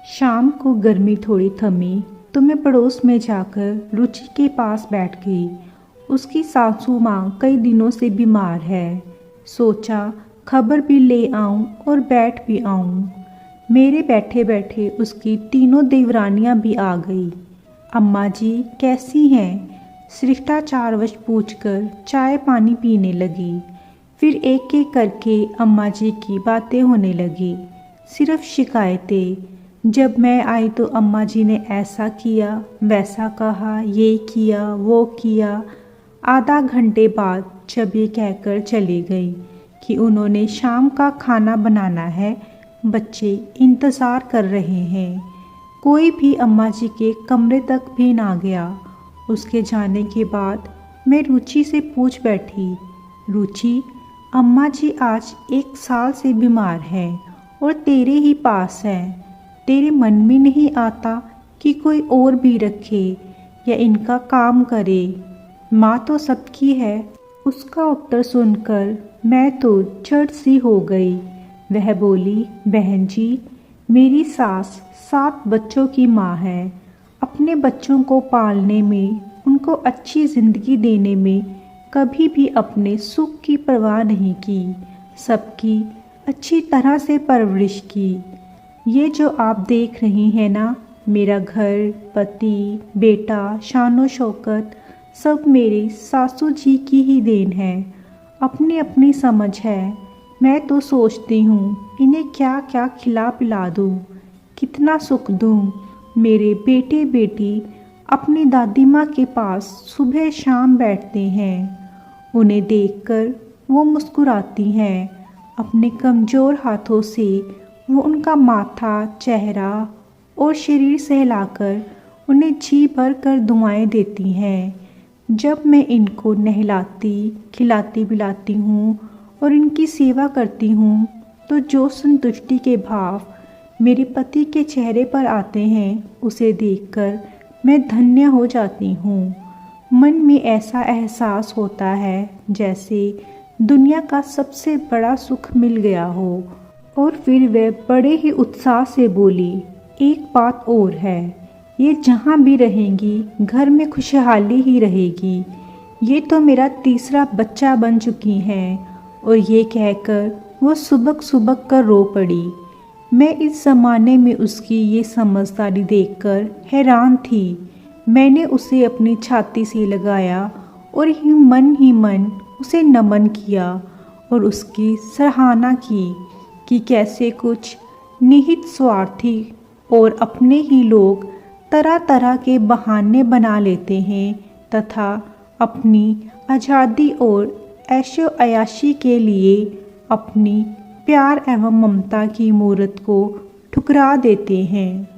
शाम को गर्मी थोड़ी थमी तो मैं पड़ोस में जाकर रुचि के पास बैठ गई। उसकी सासू माँ कई दिनों से बीमार है। सोचा खबर भी ले आऊं और बैठ भी आऊं। मेरे बैठे बैठे उसकी तीनों देवरानियां भी आ गई। अम्मा जी कैसी हैं? शिष्टाचारवश पूछकर चाय पानी पीने लगी। फिर एक एक करके अम्मा जी की बातें होने लगी, सिर्फ शिकायतें। जब मैं आई तो अम्मा जी ने ऐसा किया, वैसा कहा, ये किया, वो किया। आधा घंटे बाद जब ये कहकर चली गई कि उन्होंने शाम का खाना बनाना है, बच्चे इंतज़ार कर रहे हैं, कोई भी अम्मा जी के कमरे तक भी ना गया। उसके जाने के बाद मैं रुचि से पूछ बैठी, रुचि अम्मा जी आज 1 साल से बीमार हैं और तेरे ही पास हैं। तेरे मन में नहीं आता कि कोई और भी रखे या इनका काम करे? माँ तो सबकी है। उसका उत्तर सुनकर मैं तो चिढ़ सी हो गई। वह बोली, बहन जी मेरी सास 7 बच्चों की माँ है। अपने बच्चों को पालने में, उनको अच्छी ज़िंदगी देने में कभी भी अपने सुख की परवाह नहीं की। सबकी अच्छी तरह से परवरिश की। ये जो आप देख रही हैं ना, मेरा घर, पति, बेटा, शानो शौकत सब मेरी सासू जी की ही देन है। अपनी अपनी समझ है। मैं तो सोचती हूँ इन्हें क्या क्या खिला पिला दूँ, कितना सुख दूँ। मेरे बेटे बेटी अपनी दादी माँ के पास सुबह शाम बैठते हैं। उन्हें देखकर वो मुस्कुराती हैं। अपने कमज़ोर हाथों से वो उनका माथा, चेहरा और शरीर सहलाकर उन्हें जी भर कर दुआएं देती हैं। जब मैं इनको नहलाती, खिलाती पिलाती हूँ और इनकी सेवा करती हूँ तो जो संतुष्टि के भाव मेरे पति के चेहरे पर आते हैं, उसे देखकर मैं धन्य हो जाती हूँ। मन में ऐसा एहसास होता है जैसे दुनिया का सबसे बड़ा सुख मिल गया हो। और फिर वह बड़े ही उत्साह से बोली, एक बात और है, ये जहाँ भी रहेंगी घर में खुशहाली ही रहेगी। ये तो मेरा तीसरा बच्चा बन चुकी हैं। और ये कहकर वो सुबक सुबक कर रो पड़ी। मैं इस ज़माने में उसकी ये समझदारी देखकर हैरान थी। मैंने उसे अपनी छाती से लगाया और ही मन उसे नमन किया और उसकी सराहना की कि कैसे कुछ निहित स्वार्थी और अपने ही लोग तरह तरह के बहाने बना लेते हैं तथा अपनी आज़ादी और ऐशो अयाशी के लिए अपनी प्यार एवं ममता की मूरत को ठुकरा देते हैं।